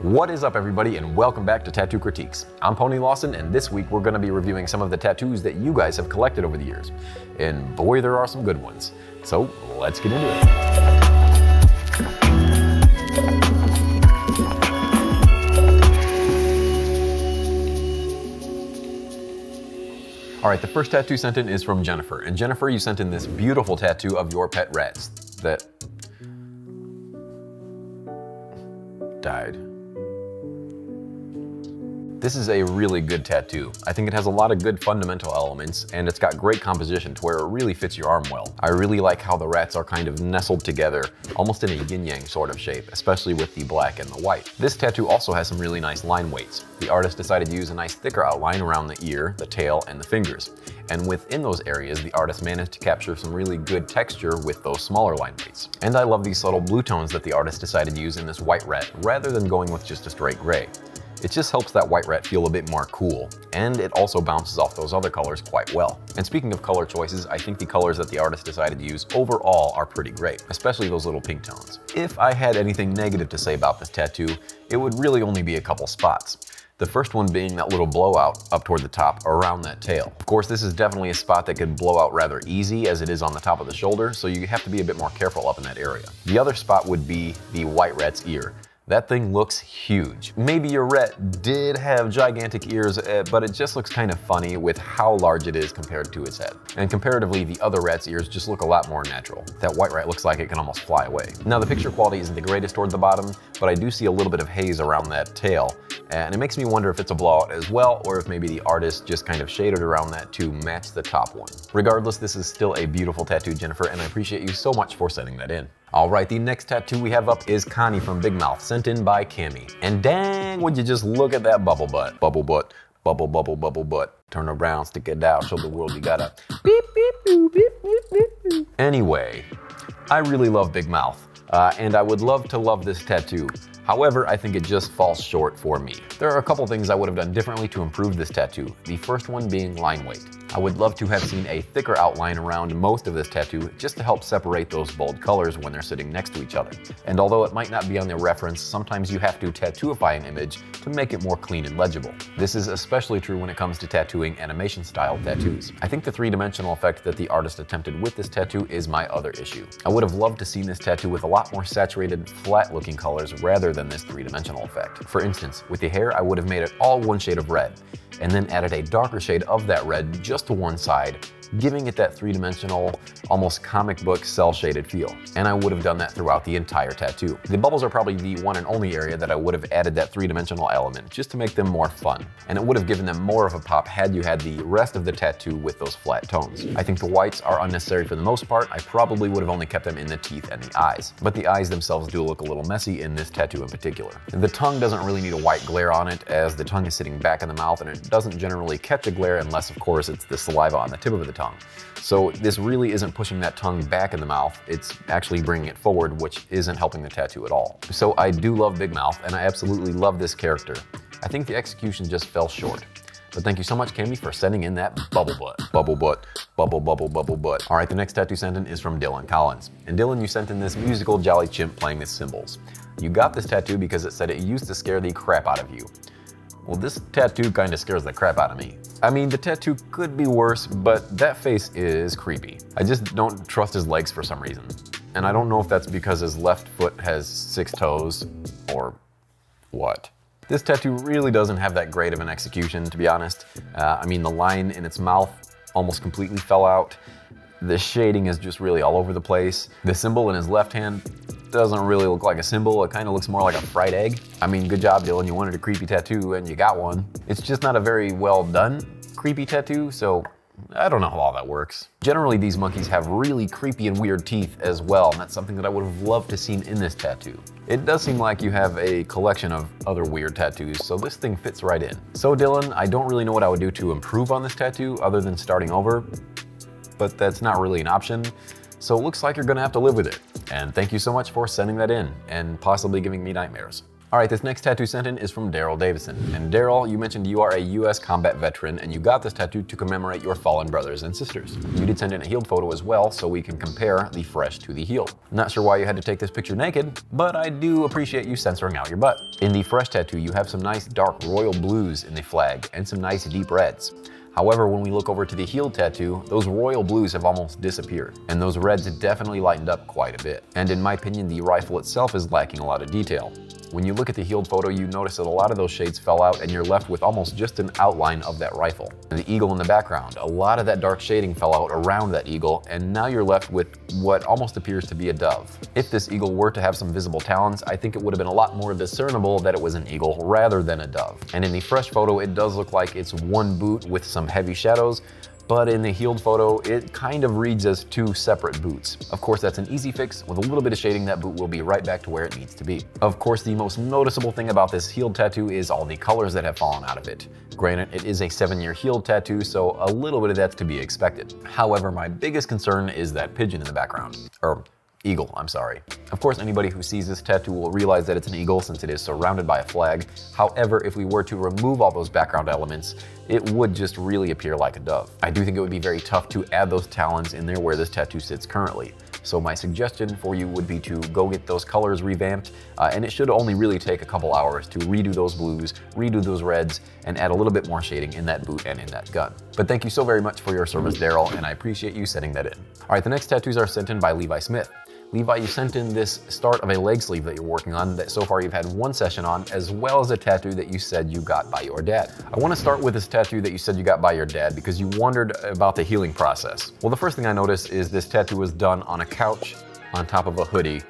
What is up, everybody, and welcome back to Tattoo Critiques. I'm Pony Lawson, and this week we're going to be reviewing some of the tattoos that you guys have collected over the years. And boy, there are some good ones. So let's get into it. All right, the first tattoo sent in is from Jennifer. And Jennifer, you sent in this beautiful tattoo of your pet rats that died. This is a really good tattoo. I think it has a lot of good fundamental elements, and it's got great composition to where it really fits your arm well. I really like how the rats are kind of nestled together, almost in a yin-yang sort of shape, especially with the black and the white. This tattoo also has some really nice line weights. The artist decided to use a nice thicker outline around the ear, the tail, and the fingers. And within those areas, the artist managed to capture some really good texture with those smaller line weights. And I love these subtle blue tones that the artist decided to use in this white rat, rather than going with just a straight gray. It just helps that white rat feel a bit more cool, and it also bounces off those other colors quite well. And speaking of color choices, I think the colors that the artist decided to use overall are pretty great, especially those little pink tones. If I had anything negative to say about this tattoo, it would really only be a couple spots. The first one being that little blowout up toward the top around that tail. Of course, this is definitely a spot that can blow out rather easy as it is on the top of the shoulder, so you have to be a bit more careful up in that area. The other spot would be the white rat's ear. That thing looks huge. Maybe your rat did have gigantic ears, but it just looks kind of funny with how large it is compared to its head. And comparatively, the other rat's ears just look a lot more natural. That white rat looks like it can almost fly away. Now, the picture quality isn't the greatest toward the bottom, but I do see a little bit of haze around that tail, and it makes me wonder if it's a blowout as well, or if maybe the artist just kind of shaded around that to match the top one. Regardless, this is still a beautiful tattoo, Jennifer, and I appreciate you so much for sending that in. All right, the next tattoo we have up is Cami from Big Mouth, sent in by Cami. And dang, would you just look at that bubble butt. Bubble butt, bubble, bubble, bubble butt. Turn around, stick it out, show the world you got a beep, beep, boop, beep, beep, beep, beep. Anyway, I really love Big Mouth, and I would love to love this tattoo. However, I think it just falls short for me. There are a couple things I would have done differently to improve this tattoo. The first one being line weight. I would love to have seen a thicker outline around most of this tattoo just to help separate those bold colors when they're sitting next to each other. And although it might not be on the reference, sometimes you have to tattooify an image to make it more clean and legible. This is especially true when it comes to tattooing animation-style tattoos. I think the three-dimensional effect that the artist attempted with this tattoo is my other issue. I would have loved to see this tattoo with a lot more saturated, flat-looking colors rather than this three-dimensional effect. For instance, with the hair, I would have made it all one shade of red, and then added a darker shade of that red just to one side, giving it that three-dimensional, almost comic book cel-shaded feel. And I would have done that throughout the entire tattoo. The bubbles are probably the one and only area that I would have added that three-dimensional element just to make them more fun. And it would have given them more of a pop had you had the rest of the tattoo with those flat tones. I think the whites are unnecessary for the most part. I probably would have only kept them in the teeth and the eyes. But the eyes themselves do look a little messy in this tattoo in particular. The tongue doesn't really need a white glare on it, as the tongue is sitting back in the mouth and it doesn't generally catch a glare unless, of course, it's the saliva on the tip of the tongue. So this really isn't pushing that tongue back in the mouth, it's actually bringing it forward, which isn't helping the tattoo at all. So I do love Big Mouth, and I absolutely love this character. I think the execution just fell short. But thank you so much, Cami, for sending in that bubble butt. Bubble butt, bubble, bubble, bubble butt. All right, the next tattoo sent in is from Dylan Collins. And Dylan, you sent in this musical jolly chimp playing with cymbals. You got this tattoo because it said it used to scare the crap out of you. Well, this tattoo kind of scares the crap out of me. I mean, the tattoo could be worse, but that face is creepy. I just don't trust his legs for some reason. And I don't know if that's because his left foot has 6 toes, or what. This tattoo really doesn't have that great of an execution, to be honest. I mean, the line in its mouth almost completely fell out. The shading is just really all over the place. The symbol in his left hand doesn't really look like a symbol. It kind of looks more like a fried egg. I mean, good job, Dylan. You wanted a creepy tattoo and you got one. It's just not a very well done creepy tattoo, so I don't know how all that works. Generally, these monkeys have really creepy and weird teeth as well, and that's something that I would have loved to seen in this tattoo. It does seem like you have a collection of other weird tattoos, so this thing fits right in. So Dylan, I don't really know what I would do to improve on this tattoo other than starting over, but that's not really an option. So it looks like you're gonna have to live with it. And thank you so much for sending that in and possibly giving me nightmares. All right, this next tattoo sent in is from Darryl Davidson. And Darryl, you mentioned you are a US combat veteran and you got this tattoo to commemorate your fallen brothers and sisters. You did send in a healed photo as well, so we can compare the fresh to the healed. Not sure why you had to take this picture naked, but I do appreciate you censoring out your butt. In the fresh tattoo, you have some nice dark royal blues in the flag and some nice deep reds. However, when we look over to the healed tattoo, those royal blues have almost disappeared, and those reds definitely lightened up quite a bit. And in my opinion, the rifle itself is lacking a lot of detail. When you look at the healed photo, you notice that a lot of those shades fell out and you're left with almost just an outline of that rifle. And the eagle in the background, a lot of that dark shading fell out around that eagle, and now you're left with what almost appears to be a dove. If this eagle were to have some visible talons, I think it would have been a lot more discernible that it was an eagle rather than a dove. And in the fresh photo, it does look like it's one boot with some heavy shadows, but in the healed photo, it kind of reads as two separate boots. Of course, that's an easy fix. With a little bit of shading, that boot will be right back to where it needs to be. Of course, the most noticeable thing about this healed tattoo is all the colors that have fallen out of it. Granted, it is a 7-year healed tattoo, so a little bit of that's to be expected. However, my biggest concern is that pigeon in the background. Eagle, I'm sorry. Of course, anybody who sees this tattoo will realize that it's an eagle since it is surrounded by a flag. However, if we were to remove all those background elements, it would just really appear like a dove. I do think it would be very tough to add those talons in there where this tattoo sits currently. So my suggestion for you would be to go get those colors revamped, and it should only really take a couple hours to redo those blues, redo those reds, and add a little bit more shading in that boot and in that gun. But thank you so very much for your service, Darryl, and I appreciate you sending that in. All right, the next tattoos are sent in by Levi Smith. Levi, you sent in this start of a leg sleeve that you're working on that so far you've had one session on, as well as a tattoo that you said you got by your dad. I want to start with this tattoo that you said you got by your dad because you wondered about the healing process. Well, the first thing I noticed is this tattoo was done on a couch on top of a hoodie,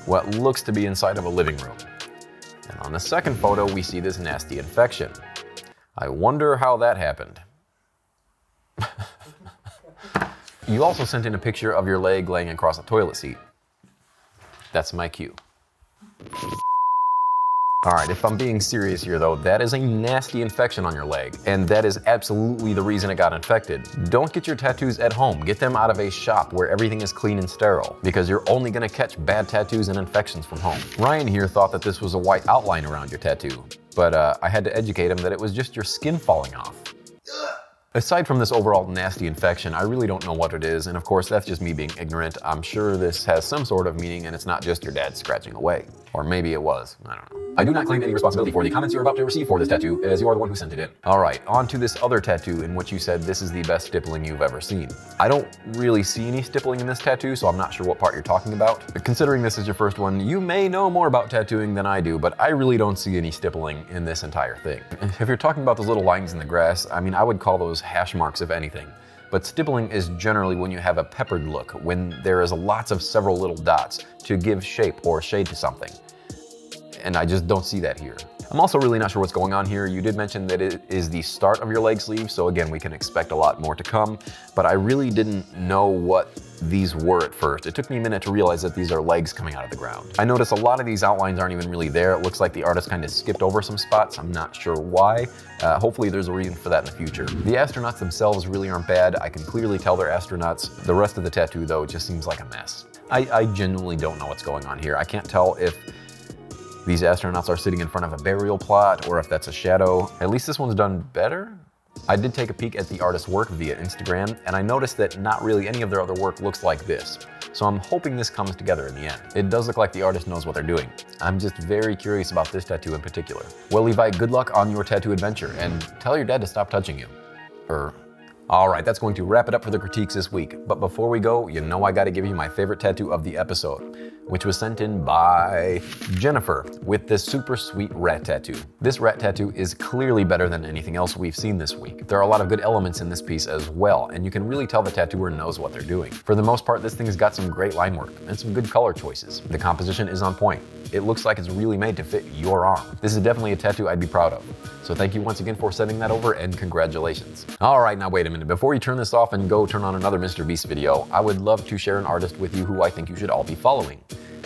what looks to be inside of a living room. And on the second photo, we see this nasty infection. I wonder how that happened. You also sent in a picture of your leg laying across a toilet seat. That's my cue. All right, if I'm being serious here though, that is a nasty infection on your leg, and that is absolutely the reason it got infected. Don't get your tattoos at home. Get them out of a shop where everything is clean and sterile, because you're only gonna catch bad tattoos and infections from home. Ryan here thought that this was a white outline around your tattoo, but I had to educate him that it was just your skin falling off. Aside from this overall nasty infection, I really don't know what it is, and of course that's just me being ignorant. I'm sure this has some sort of meaning and it's not just your dad scratching away. Or maybe it was, I don't know. I do not claim any responsibility for the comments you're about to receive for this tattoo, as you are the one who sent it in. Alright, on to this other tattoo in which you said this is the best stippling you've ever seen. I don't really see any stippling in this tattoo, so I'm not sure what part you're talking about. But considering this is your first one, you may know more about tattooing than I do, but I really don't see any stippling in this entire thing. If you're talking about those little lines in the grass, I mean, I would call those hash marks if anything. But stippling is generally when you have a peppered look, when there is lots of several little dots to give shape or shade to something. And I just don't see that here. I'm also really not sure what's going on here. You did mention that it is the start of your leg sleeve, so again, we can expect a lot more to come, but I really didn't know what these were at first. It took me a minute to realize that these are legs coming out of the ground. I noticed a lot of these outlines aren't even really there. It looks like the artist kind of skipped over some spots. I'm not sure why. Hopefully there's a reason for that in the future. The astronauts themselves really aren't bad. I can clearly tell they're astronauts. The rest of the tattoo though just seems like a mess. I genuinely don't know what's going on here. I can't tell if these astronauts are sitting in front of a burial plot or if that's a shadow. At least this one's done better. I did take a peek at the artist's work via Instagram, and I noticed that not really any of their other work looks like this. So I'm hoping this comes together in the end. It does look like the artist knows what they're doing. I'm just very curious about this tattoo in particular. Well, Levi, good luck on your tattoo adventure, and tell your dad to stop touching you. Alright, that's going to wrap it up for the critiques this week. But before we go, you know I gotta give you my favorite tattoo of the episode, which was sent in by Jennifer with this super sweet rat tattoo. This rat tattoo is clearly better than anything else we've seen this week. There are a lot of good elements in this piece as well, and you can really tell the tattooer knows what they're doing. For the most part, this thing has got some great line work and some good color choices. The composition is on point. It looks like it's really made to fit your arm. This is definitely a tattoo I'd be proud of. So thank you once again for sending that over, and congratulations. Alright, now wait a minute. Before you turn this off and go turn on another Mr. Beast video, I would love to share an artist with you who I think you should all be following.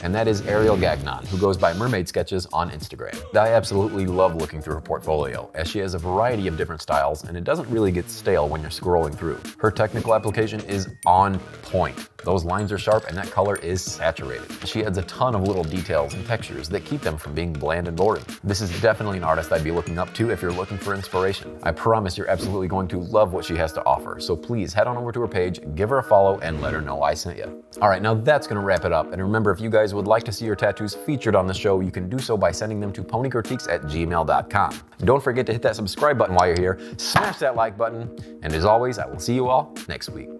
and that is Arielle Gagnon, who goes by Mermaid Sketches on Instagram. I absolutely love looking through her portfolio, as she has a variety of different styles, and it doesn't really get stale when you're scrolling through. Her technical application is on point. Those lines are sharp and that color is saturated. She adds a ton of little details and textures that keep them from being bland and boring. This is definitely an artist I'd be looking up to if you're looking for inspiration. I promise you're absolutely going to love what she has to offer, so please head on over to her page, give her a follow, and let her know I sent you. Alright, now that's gonna wrap it up, and remember, if you guys would like to see your tattoos featured on the show, you can do so by sending them to ponycritiques@gmail.com. Don't forget to hit that subscribe button while you're here, smash that like button, and as always, I will see you all next week.